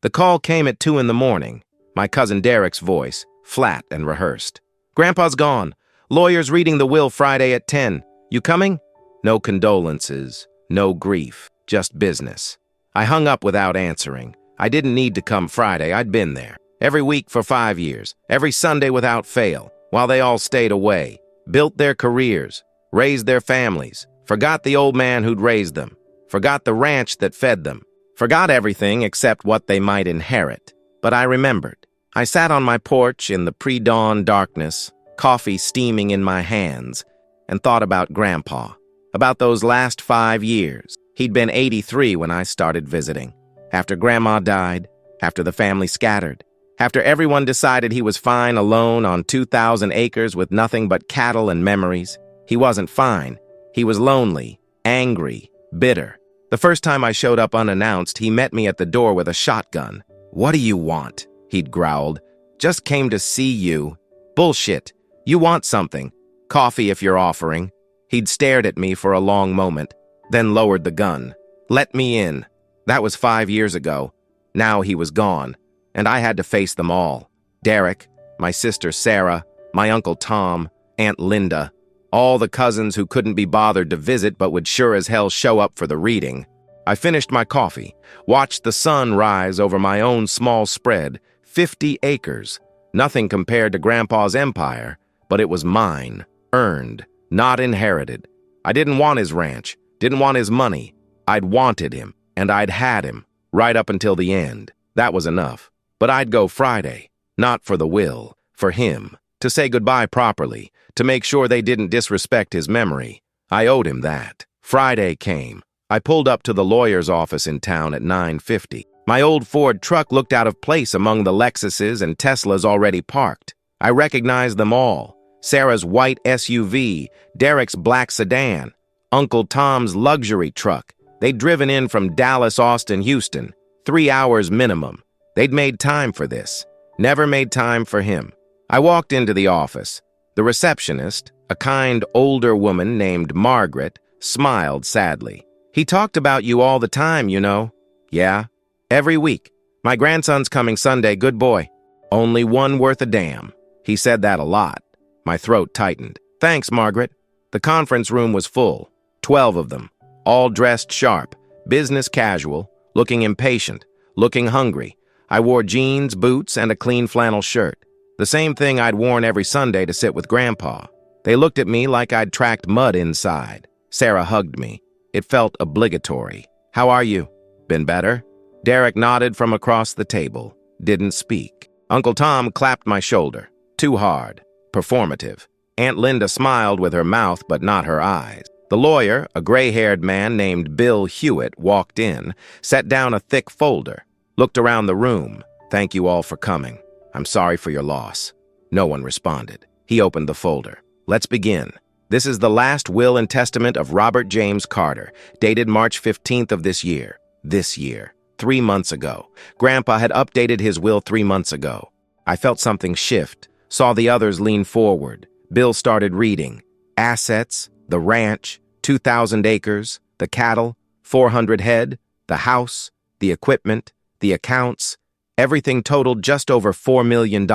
The call came at 2 in the morning. My cousin Derek's voice, flat and rehearsed. "Grandpa's gone. Lawyer's reading the will Friday at 10. You coming?" No condolences, no grief, just business. I hung up without answering. I didn't need to come Friday, I'd been there. Every week for 5 years, every Sunday without fail, while they all stayed away, built their careers, raised their families, forgot the old man who'd raised them, forgot the ranch that fed them, forgot everything except what they might inherit. But I remembered. I sat on my porch in the pre-dawn darkness, coffee steaming in my hands, and thought about Grandpa, about those last 5 years. He'd been 83 when I started visiting. After Grandma died, after the family scattered, after everyone decided he was fine alone on 2,000 acres with nothing but cattle and memories, he wasn't fine. He was lonely, angry, bitter. The first time I showed up unannounced, he met me at the door with a shotgun. "What do you want?" he'd growled. "Just came to see you." "Bullshit. You want something. Coffee if you're offering." He'd stared at me for a long moment, then lowered the gun. "Let me in." That was 5 years ago. Now he was gone, and I had to face them all. Derek, my sister Sarah, my Uncle Tom, Aunt Linda, all the cousins who couldn't be bothered to visit but would sure as hell show up for the reading. I finished my coffee, watched the sun rise over my own small spread, 50 acres. Nothing compared to Grandpa's empire, but it was mine, earned, not inherited. I didn't want his ranch, didn't want his money. I'd wanted him, and I'd had him, right up until the end. That was enough. But I'd go Friday, not for the will, for him, to say goodbye properly, to make sure they didn't disrespect his memory. I owed him that. Friday came. I pulled up to the lawyer's office in town at 9:50. My old Ford truck looked out of place among the Lexuses and Teslas already parked. I recognized them all. Sarah's white SUV, Derek's black sedan, Uncle Tom's luxury truck. They'd driven in from Dallas, Austin, Houston. 3 hours minimum. They'd made time for this. Never made time for him. I walked into the office. The receptionist, a kind older woman named Margaret, smiled sadly. "He talked about you all the time, you know." "Yeah, every week. My grandson's coming Sunday, good boy. Only one worth a damn." He said that a lot. My throat tightened. "Thanks, Margaret." The conference room was full. 12 of them, all dressed sharp, business casual, looking impatient, looking hungry. I wore jeans, boots, and a clean flannel shirt. The same thing I'd worn every Sunday to sit with Grandpa. They looked at me like I'd tracked mud inside. Sarah hugged me. It felt obligatory. "How are you? Been better?" Derek nodded from across the table. Didn't speak. Uncle Tom clapped my shoulder. Too hard. Performative. Aunt Linda smiled with her mouth but not her eyes. The lawyer, a gray-haired man named Bill Hewitt, walked in, set down a thick folder, looked around the room. "Thank you all for coming. I'm sorry for your loss." No one responded. He opened the folder. "Let's begin. This is the last will and testament of Robert James Carter, dated March 15th of this year. This year. 3 months ago. Grandpa had updated his will 3 months ago." I felt something shift, saw the others lean forward. Bill started reading. Assets, the ranch, 2,000 acres, the cattle, 400 head, the house, the equipment, the accounts, everything totaled just over $4 million.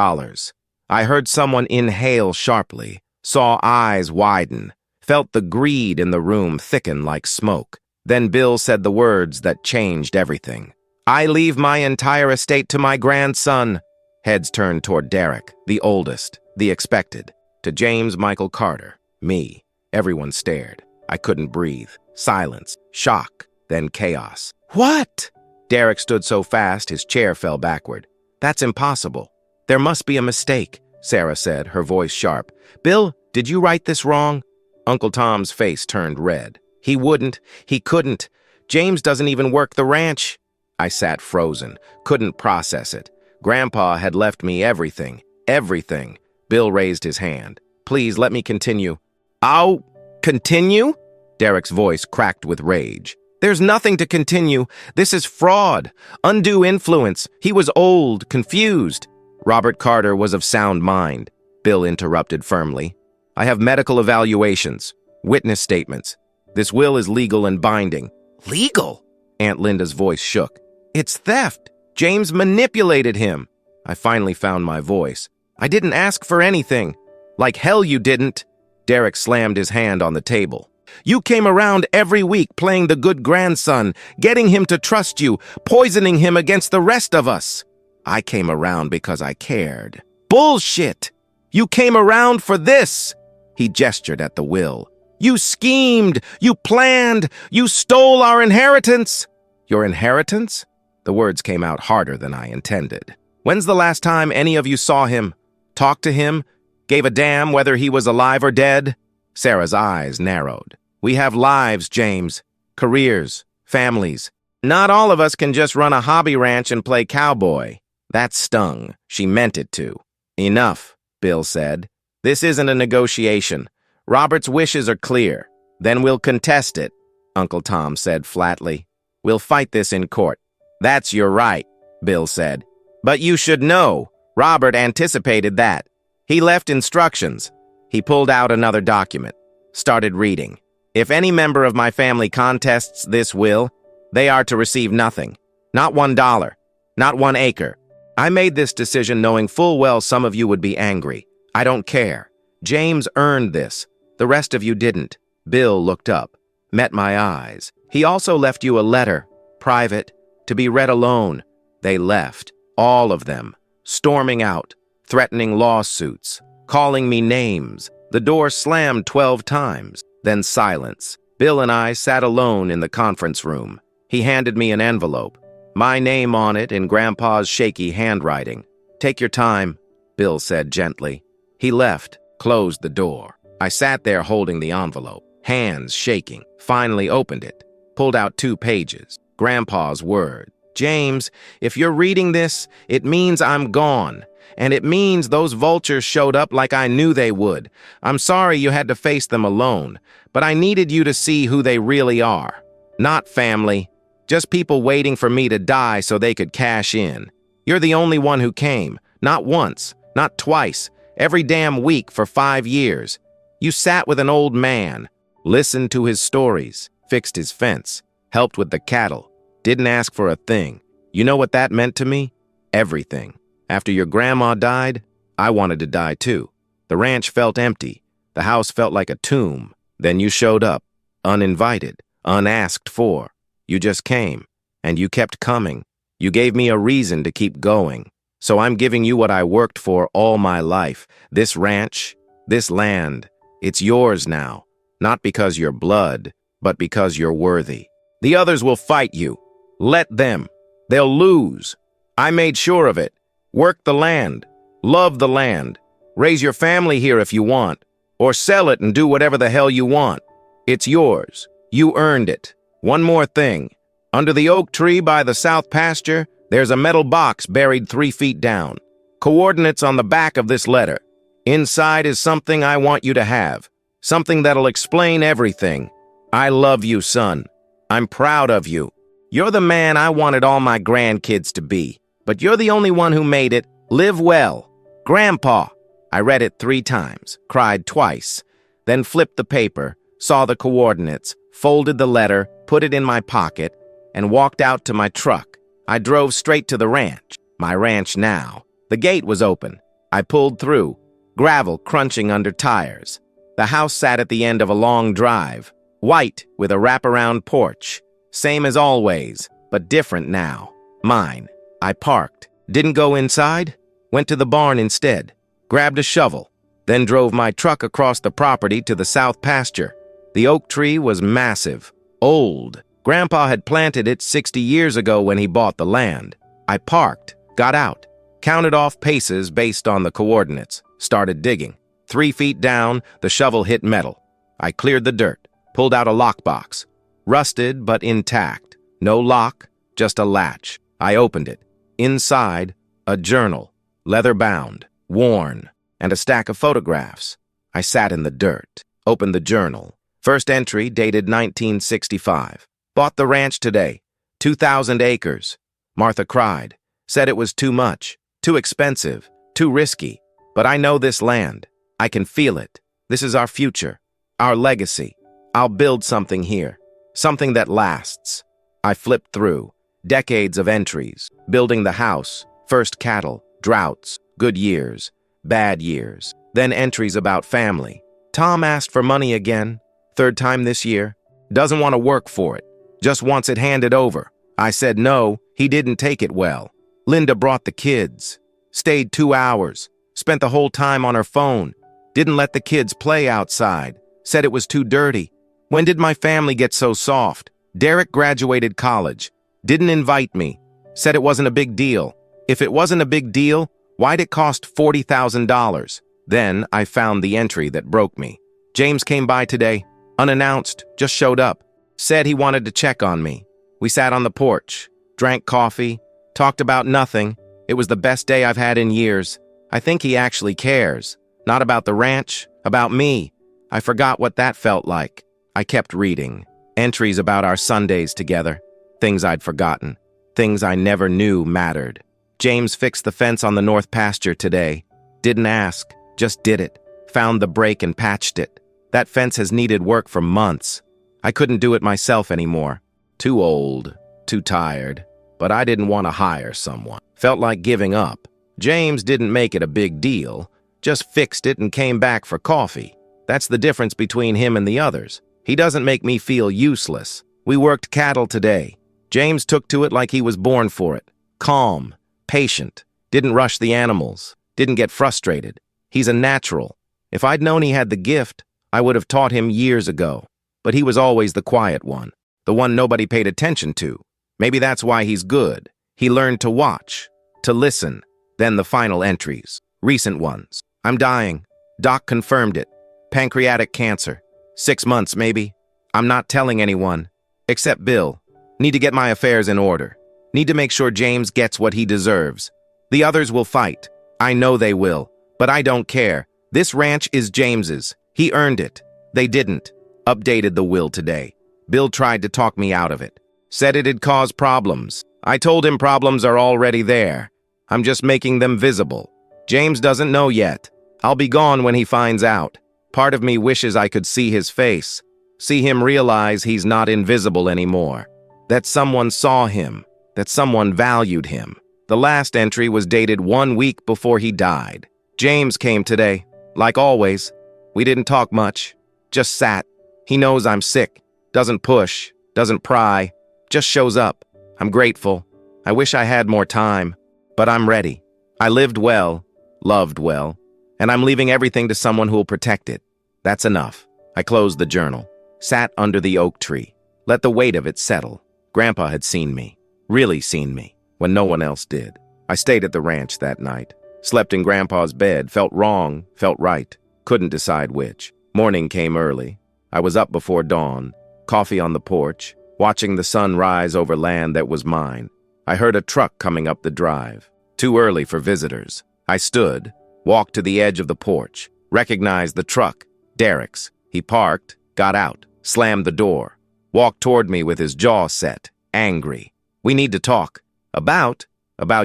I heard someone inhale sharply, saw eyes widen, felt the greed in the room thicken like smoke. Then Bill said the words that changed everything. "I leave my entire estate to my grandson." Heads turned toward Derek, the oldest, the expected, to James Michael Carter, me. Everyone stared. I couldn't breathe. Silence, shock, then chaos. "What?" Derek stood so fast his chair fell backward. "That's impossible. There must be a mistake," Sarah said, her voice sharp. "Bill, did you write this wrong?" Uncle Tom's face turned red. "He wouldn't. He couldn't. James doesn't even work the ranch." I sat frozen, couldn't process it. Grandpa had left me everything. Everything. Bill raised his hand. "Please let me continue." "I'll continue?" Derek's voice cracked with rage. "There's nothing to continue. This is fraud. Undue influence. He was old, confused." "Robert Carter was of sound mind," Bill interrupted firmly. "I have medical evaluations, witness statements. This will is legal and binding." "Legal?" Aunt Linda's voice shook. "It's theft." James manipulated him. I finally found my voice. I didn't ask for anything. Like hell you didn't. Derek slammed his hand on the table. You came around every week playing the good grandson, getting him to trust you, poisoning him against the rest of us. I came around because I cared. Bullshit! You came around for this! He gestured at the will. You schemed, you planned, you stole our inheritance! Your inheritance? The words came out harder than I intended. When's the last time any of you saw him? Talked to him? Gave a damn whether he was alive or dead? Sarah's eyes narrowed. We have lives, James. Careers. Families. Not all of us can just run a hobby ranch and play cowboy. That stung. She meant it to. Enough, Bill said. This isn't a negotiation. Robert's wishes are clear. Then we'll contest it, Uncle Tom said flatly. We'll fight this in court. That's your right, Bill said. But you should know, Robert anticipated that. He left instructions. He pulled out another document. Started reading. If any member of my family contests this will, they are to receive nothing. Not $1. Not 1 acre. I made this decision knowing full well some of you would be angry. I don't care. James earned this. The rest of you didn't. Bill looked up, met my eyes. He also left you a letter, private, to be read alone. They left, all of them, storming out, threatening lawsuits, calling me names. The door slammed 12 times, then silence. Bill and I sat alone in the conference room. He handed me an envelope, my name on it in Grandpa's shaky handwriting. Take your time, Bill said gently. He left, closed the door. I sat there holding the envelope, hands shaking, finally opened it, pulled out 2 pages. Grandpa's word. James, if you're reading this, it means I'm gone. And it means those vultures showed up like I knew they would. I'm sorry you had to face them alone, but I needed you to see who they really are. Not family, just people waiting for me to die so they could cash in. You're the only one who came, not once, not twice, every damn week for 5 years. You sat with an old man, listened to his stories, fixed his fence, helped with the cattle, didn't ask for a thing. You know what that meant to me? Everything. After your grandma died, I wanted to die too. The ranch felt empty. The house felt like a tomb. Then you showed up, uninvited, unasked for. You just came, and you kept coming. You gave me a reason to keep going. So I'm giving you what I worked for all my life. This ranch, this land, it's yours now. Not because you're blood, but because you're worthy. The others will fight you. Let them. They'll lose. I made sure of it. Work the land. Love the land. Raise your family here if you want. Or sell it and do whatever the hell you want. It's yours. You earned it. One more thing. Under the oak tree by the south pasture, there's a metal box buried 3 feet down. Coordinates on the back of this letter. Inside is something I want you to have. Something that'll explain everything. I love you, son. I'm proud of you. You're the man I wanted all my grandkids to be. But you're the only one who made it. Live well. Grandpa. I read it 3 times, cried twice, then flipped the paper, saw the coordinates, folded the letter, put it in my pocket, and walked out to my truck. I drove straight to the ranch. My ranch now. The gate was open. I pulled through, gravel crunching under tires. The house sat at the end of a long drive, white with a wraparound porch. Same as always, but different now. Mine. I parked. Didn't go inside. Went to the barn instead. Grabbed a shovel. Then drove my truck across the property to the south pasture. The oak tree was massive. Old. Grandpa had planted it 60 years ago when he bought the land. I parked. Got out. Counted off paces based on the coordinates. Started digging. 3 feet down, the shovel hit metal. I cleared the dirt. Pulled out a lockbox. Rusted but intact. No lock, just a latch. I opened it. Inside, a journal, leather-bound, worn, and a stack of photographs. I sat in the dirt, opened the journal. First entry dated 1965. Bought the ranch today. 2,000 acres. Martha cried. Said it was too much, too expensive, too risky. But I know this land. I can feel it. This is our future, our legacy. I'll build something here. Something that lasts. I flipped through. Decades of entries. Building the house. First cattle. Droughts. Good years. Bad years. Then entries about family. Tom asked for money again. Third time this year. Doesn't want to work for it. Just wants it handed over. I said no, he didn't take it well. Linda brought the kids. Stayed 2 hours. Spent the whole time on her phone. Didn't let the kids play outside. Said it was too dirty. When did my family get so soft? Derek graduated college. Didn't invite me. Said it wasn't a big deal. If it wasn't a big deal, why'd it cost $40,000? Then I found the entry that broke me. James came by today. Unannounced, just showed up. Said he wanted to check on me. We sat on the porch, drank coffee, talked about nothing. It was the best day I've had in years. I think he actually cares. Not about the ranch, about me. I forgot what that felt like. I kept reading. Entries about our Sundays together. Things I'd forgotten. Things I never knew mattered. James fixed the fence on the north pasture today. Didn't ask, just did it. Found the break and patched it. That fence has needed work for months. I couldn't do it myself anymore. Too old, too tired. But I didn't want to hire someone. Felt like giving up. James didn't make it a big deal. Just fixed it and came back for coffee. That's the difference between him and the others. He doesn't make me feel useless. We worked cattle today. James took to it like he was born for it. Calm, patient, didn't rush the animals, didn't get frustrated. He's a natural. If I'd known he had the gift, I would have taught him years ago. But he was always the quiet one, the one nobody paid attention to. Maybe that's why he's good. He learned to watch, to listen. Then the final entries, recent ones. I'm dying. Doc confirmed it. Pancreatic cancer. 6 months, maybe. I'm not telling anyone, except Bill. Need to get my affairs in order. Need to make sure James gets what he deserves. The others will fight. I know they will, but I don't care. This ranch is James's. He earned it. They didn't. Updated the will today. Bill tried to talk me out of it. Said it'd cause problems. I told him problems are already there. I'm just making them visible. James doesn't know yet. I'll be gone when he finds out. Part of me wishes I could see his face. See him realize he's not invisible anymore. That someone saw him. That someone valued him. The last entry was dated 1 week before he died. James came today. Like always. We didn't talk much. Just sat. He knows I'm sick. Doesn't push. Doesn't pry. Just shows up. I'm grateful. I wish I had more time. But I'm ready. I lived well. Loved well. And I'm leaving everything to someone who'll protect it. That's enough. I closed the journal. Sat under the oak tree. Let the weight of it settle. Grandpa had seen me. Really seen me. When no one else did. I stayed at the ranch that night. Slept in Grandpa's bed. Felt wrong. Felt right. Couldn't decide which. Morning came early. I was up before dawn. Coffee on the porch. Watching the sun rise over land that was mine. I heard a truck coming up the drive. Too early for visitors. I stood. Walked to the edge of the porch. Recognized the truck. Derek's. He parked. Got out. Slammed the door. Walked toward me with his jaw set. Angry. We need to talk. About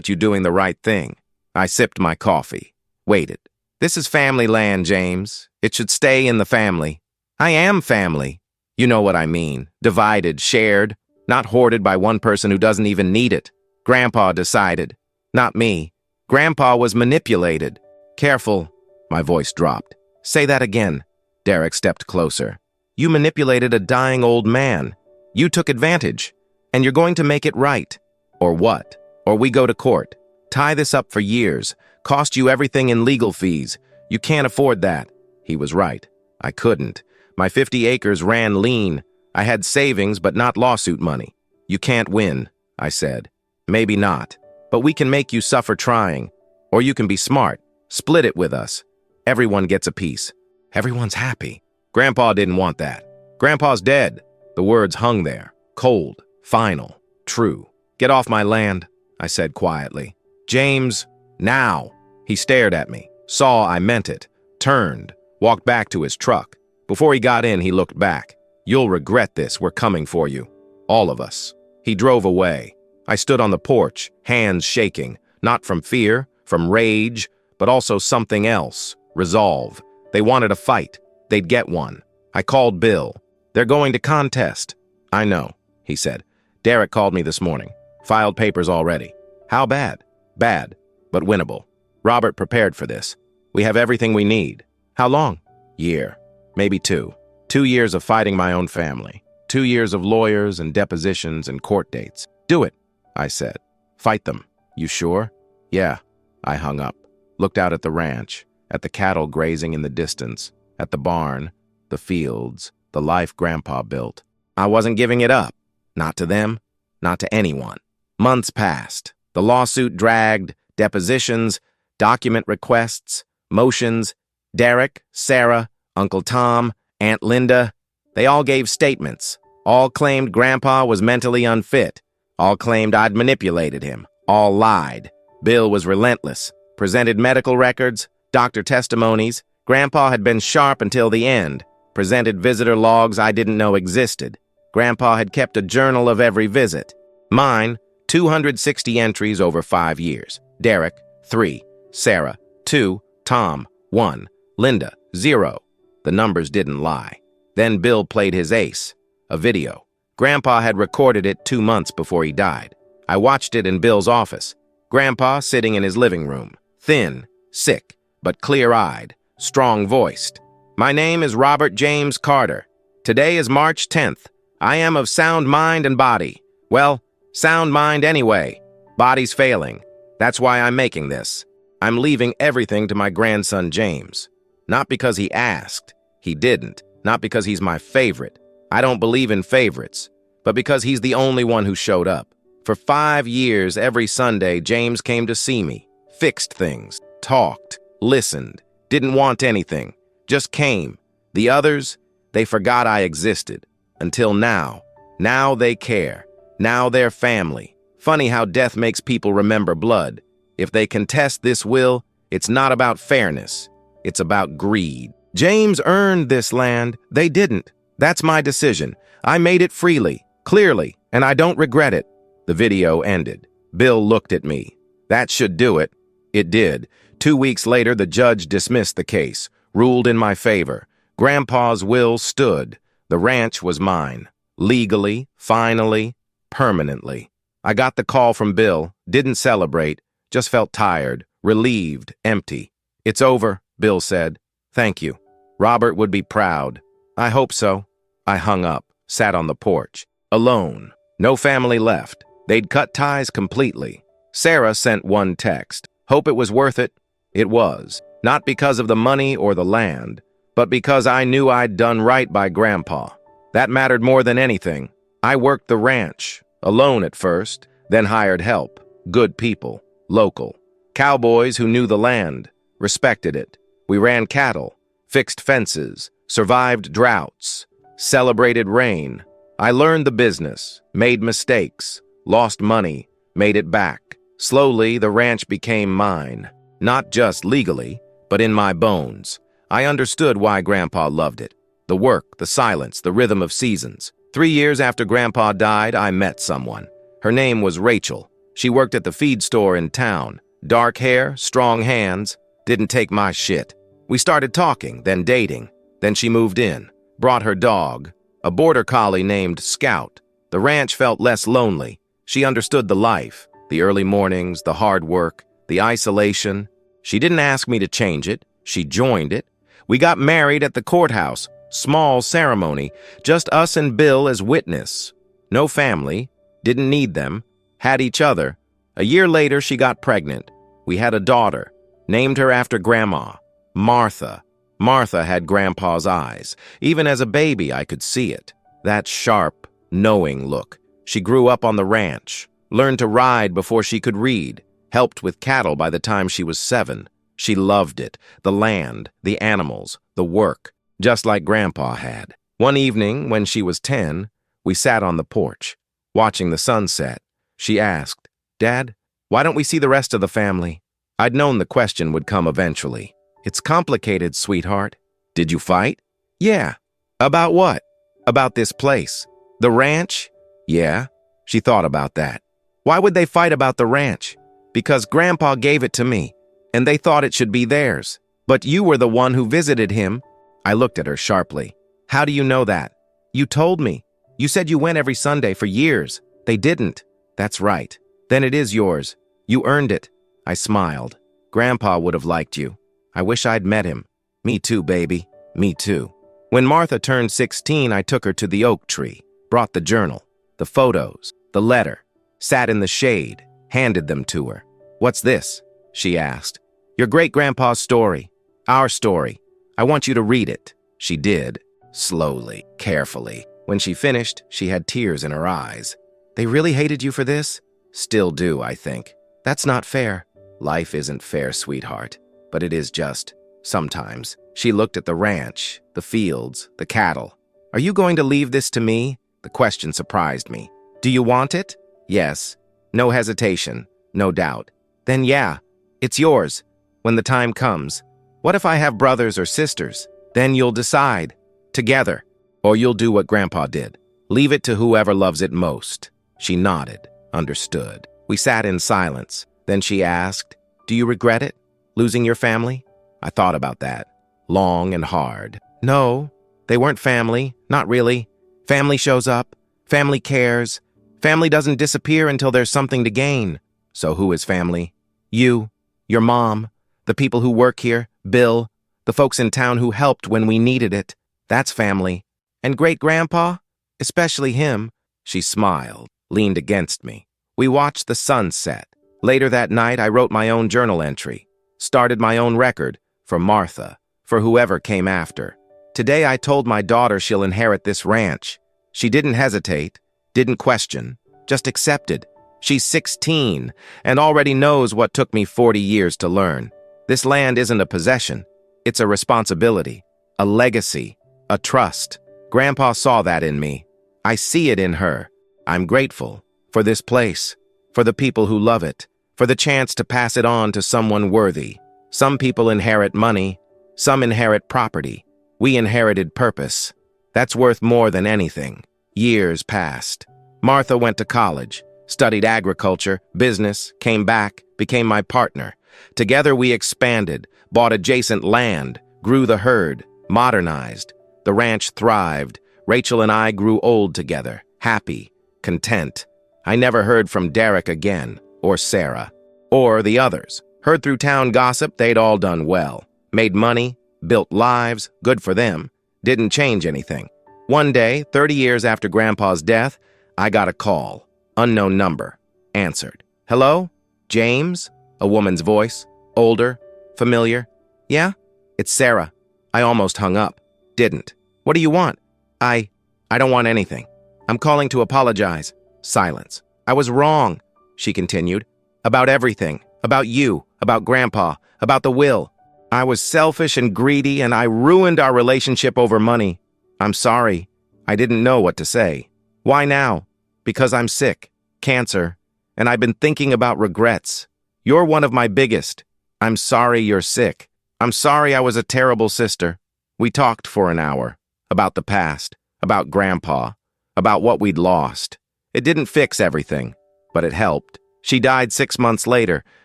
you doing the right thing. I sipped my coffee. Waited. This is family land, James. It should stay in the family. I am family. You know what I mean. Divided, shared, not hoarded by one person who doesn't even need it. Grandpa decided. Not me. Grandpa was manipulated. Careful. My voice dropped. Say that again. Derek stepped closer. You manipulated a dying old man. You took advantage. And you're going to make it right. Or what? Or we go to court. Tie this up for years. Cost you everything in legal fees. You can't afford that. He was right. I couldn't. My 50 acres ran lean. I had savings, but not lawsuit money. You can't win, I said. Maybe not. But we can make you suffer trying. Or you can be smart. Split it with us. Everyone gets a piece. Everyone's happy. Grandpa didn't want that. Grandpa's dead. The words hung there. Cold. Final. True. Get off my land, I said quietly. James, now. He stared at me. Saw I meant it. Turned. Walked back to his truck. Before he got in, he looked back. You'll regret this. We're coming for you. All of us. He drove away. I stood on the porch, hands shaking. Not from fear, from rage, but also something else. Resolve. They wanted a fight. They'd get one. I called Bill. They're going to contest. I know, he said. Derek called me this morning. Filed papers already. How bad? Bad, but winnable. Robert prepared for this. We have everything we need. How long? Year. Maybe 2. 2 years of fighting my own family. 2 years of lawyers and depositions and court dates. Do it, I said. Fight them. You sure? Yeah. I hung up. Looked out at the ranch, at the cattle grazing in the distance, at the barn, the fields, the life Grandpa built. I wasn't giving it up. Not to them, not to anyone. Months passed. The lawsuit dragged, depositions, document requests, motions. Derek, Sarah, Uncle Tom, Aunt Linda, they all gave statements. All claimed Grandpa was mentally unfit. All claimed I'd manipulated him. All lied. Bill was relentless. Presented medical records, doctor testimonies. Grandpa had been sharp until the end. Presented visitor logs I didn't know existed. Grandpa had kept a journal of every visit. Mine, 260 entries over 5 years. Derek, 3. Sarah, 2. Tom, 1. Linda, 0. The numbers didn't lie. Then Bill played his ace, a video. Grandpa had recorded it 2 months before he died. I watched it in Bill's office. Grandpa sitting in his living room, thin, sick, but clear-eyed, strong-voiced. My name is Robert James Carter. Today is March 10th. I am of sound mind and body. Well, sound mind anyway. Body's failing. That's why I'm making this. I'm leaving everything to my grandson James. Not because he asked. He didn't. Not because he's my favorite. I don't believe in favorites. But because he's the only one who showed up. For 5 years, every Sunday, James came to see me. Fixed things. Talked. Listened. Didn't want anything. Just came. The others, they forgot I existed. Until now. Now they care. Now they're family. Funny how death makes people remember blood. If they contest this will, it's not about fairness. It's about greed. James earned this land. They didn't. That's my decision. I made it freely, clearly, and I don't regret it. The video ended. Bill looked at me. That should do it. It did. 2 weeks later, the judge dismissed the case, ruled in my favor. Grandpa's will stood. The ranch was mine. Legally, finally, permanently. I got the call from Bill, didn't celebrate, just felt tired, relieved, empty. It's over, Bill said. Thank you. Robert would be proud. I hope so. I hung up, sat on the porch. Alone. No family left. They'd cut ties completely. Sarah sent one text. Hope it was worth it. It was. Not because of the money or the land, but because I knew I'd done right by Grandpa. That mattered more than anything. I worked the ranch, alone at first, then hired help. Good people. Local. Cowboys who knew the land, respected it. We ran cattle, fixed fences, survived droughts, celebrated rain. I learned the business, made mistakes, lost money, made it back. Slowly, the ranch became mine. Not just legally, but in my bones. I understood why Grandpa loved it. The work, the silence, the rhythm of seasons. 3 years after Grandpa died, I met someone. Her name was Rachel. She worked at the feed store in town. Dark hair, strong hands, didn't take my shit. We started talking, then dating. Then she moved in, brought her dog, a border collie named Scout. The ranch felt less lonely. She understood the life, the early mornings, the hard work, the isolation. She didn't ask me to change it. She joined it. We got married at the courthouse. Small ceremony, just us and Bill as witness. No family, didn't need them, had each other. A year later, she got pregnant. We had a daughter, named her after Grandma, Martha. Martha had Grandpa's eyes. Even as a baby, I could see it. That sharp, knowing look. She grew up on the ranch, learned to ride before she could read, helped with cattle by the time she was 7. She loved it, the land, the animals, the work, just like Grandpa had. One evening, when she was 10, we sat on the porch, watching the sunset. She asked, "Dad, why don't we see the rest of the family?" I'd known the question would come eventually. "It's complicated, sweetheart." "Did you fight?" "Yeah." "About what?" "About this place." "The ranch?" "Yeah." She thought about that. "Why would they fight about the ranch?" "Because Grandpa gave it to me, and they thought it should be theirs. But you were the one who visited him." I looked at her sharply. "How do you know that?" "You told me. You said you went every Sunday for years." "They didn't. That's right. Then it is yours. You earned it. I smiled. Grandpa would have liked you. I wish I'd met him. Me too, baby. Me too. When Martha turned 16, I took her to the oak tree, brought the journal, the photos, the letter, sat in the shade, handed them to her. What's this? She asked. Your great-grandpa's story. Our story. I want you to read it. She did, slowly, carefully. When she finished, she had tears in her eyes. They really hated you for this? Still do, I think. That's not fair. Life isn't fair, sweetheart, but it is just, sometimes. She looked at the ranch, the fields, the cattle. Are you going to leave this to me? The question surprised me. Do you want it? Yes. No hesitation, no doubt. Then yeah, it's yours, when the time comes. What if I have brothers or sisters? Then you'll decide, together. Or you'll do what Grandpa did. Leave it to whoever loves it most. She nodded, understood. We sat in silence. Then she asked, do you regret it? Losing your family? I thought about that. Long and hard. No, they weren't family, not really. Family shows up. Family cares. Family doesn't disappear until there's something to gain. So who is family? You, your mom, the people who work here, Bill, the folks in town who helped when we needed it. That's family. And great-grandpa? Especially him. She smiled, leaned against me. We watched the sun set. Later that night, I wrote my own journal entry, started my own record, for Martha, for whoever came after. Today I told my daughter she'll inherit this ranch. She didn't hesitate, didn't question, just accepted. She's 16 and already knows what took me 40 years to learn. This land isn't a possession. It's a responsibility, a legacy, a trust. Grandpa saw that in me. I see it in her. I'm grateful for this place, for the people who love it, for the chance to pass it on to someone worthy. Some people inherit money, some inherit property. We inherited purpose. That's worth more than anything. Years passed. Martha went to college, studied agriculture, business, came back, became my partner. Together we expanded, bought adjacent land, grew the herd, modernized. The ranch thrived. Rachel and I grew old together, happy, content. I never heard from Derek again, or Sarah, or the others. Heard through town gossip they'd all done well. Made money, built lives, good for them. Didn't change anything. One day, 30 years after Grandpa's death, I got a call. Unknown number. Answered. Hello? James? A woman's voice. Older. Familiar. Yeah? It's Sarah. I almost hung up. Didn't. What do you want? I don't want anything. I'm calling to apologize. Silence. I was wrong, she continued. About everything. About you. About Grandpa. About the will. I was selfish and greedy, and I ruined our relationship over money. I'm sorry. I didn't know what to say. Why now? Because I'm sick. Cancer. And I've been thinking about regrets. You're one of my biggest. I'm sorry you're sick. I'm sorry I was a terrible sister. We talked for an hour. About the past. About Grandpa. About what we'd lost. It didn't fix everything, but it helped. She died 6 months later.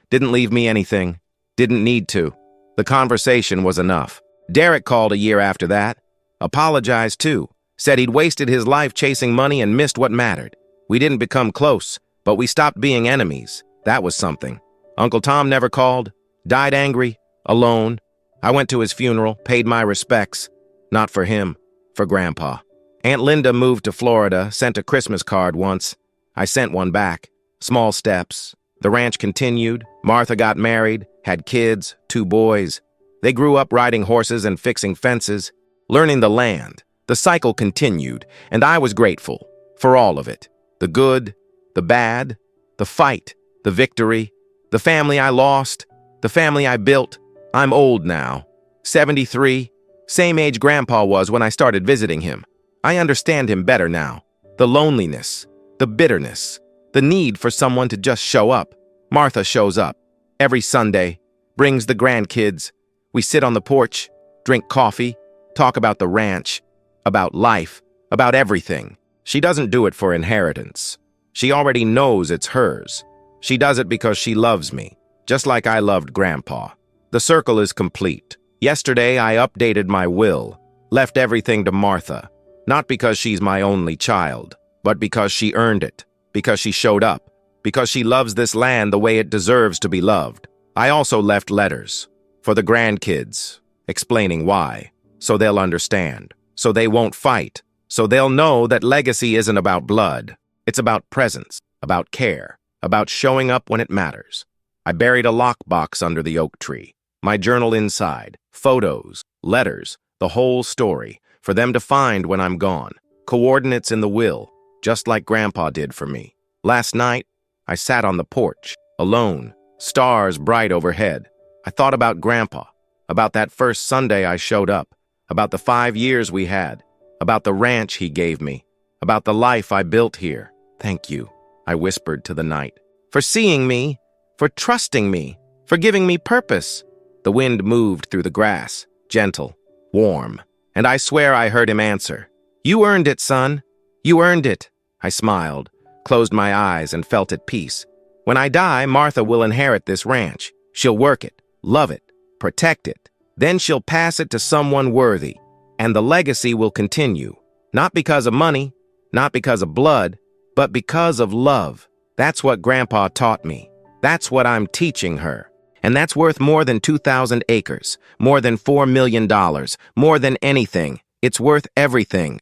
Didn't leave me anything. Didn't need to. The conversation was enough. Derek called a year after that. Apologized too. Said he'd wasted his life chasing money and missed what mattered. We didn't become close, but we stopped being enemies. That was something. Uncle Tom never called. Died angry. Alone. I went to his funeral, paid my respects. Not for him. For Grandpa. Aunt Linda moved to Florida, sent a Christmas card once. I sent one back. Small steps. The ranch continued. Martha got married, had kids, 2 boys. They grew up riding horses and fixing fences, learning the land. The cycle continued, and I was grateful for all of it. The good, the bad, the fight, the victory, the family I lost, the family I built. I'm old now, 73, same age Grandpa was when I started visiting him. I understand him better now. The loneliness, the bitterness, the need for someone to just show up. Martha shows up every Sunday, brings the grandkids. We sit on the porch, drink coffee, talk about the ranch, about life, about everything. She doesn't do it for inheritance. She already knows it's hers. She does it because she loves me, just like I loved Grandpa. The circle is complete. Yesterday, I updated my will, left everything to Martha, not because she's my only child, but because she earned it, because she showed up, because she loves this land the way it deserves to be loved. I also left letters for the grandkids, explaining why, so they'll understand, so they won't fight, so they'll know that legacy isn't about blood. It's about presence, about care, about showing up when it matters. I buried a lockbox under the oak tree, my journal inside, photos, letters, the whole story, for them to find when I'm gone. Coordinates in the will, just like Grandpa did for me. Last night, I sat on the porch, alone, stars bright overhead. I thought about Grandpa, about that first Sunday I showed up, about the 5 years we had, about the ranch he gave me, about the life I built here. Thank you, I whispered to the night, for seeing me, for trusting me, for giving me purpose. The wind moved through the grass, gentle, warm, and I swear I heard him answer, "You earned it, son. You earned it." I smiled, closed my eyes, and felt at peace. When I die, Martha will inherit this ranch. She'll work it, love it, protect it. Then she'll pass it to someone worthy, and the legacy will continue, not because of money, not because of blood, but because of love. That's what Grandpa taught me. That's what I'm teaching her. And that's worth more than 2,000 acres, more than $4 million, more than anything. It's worth everything.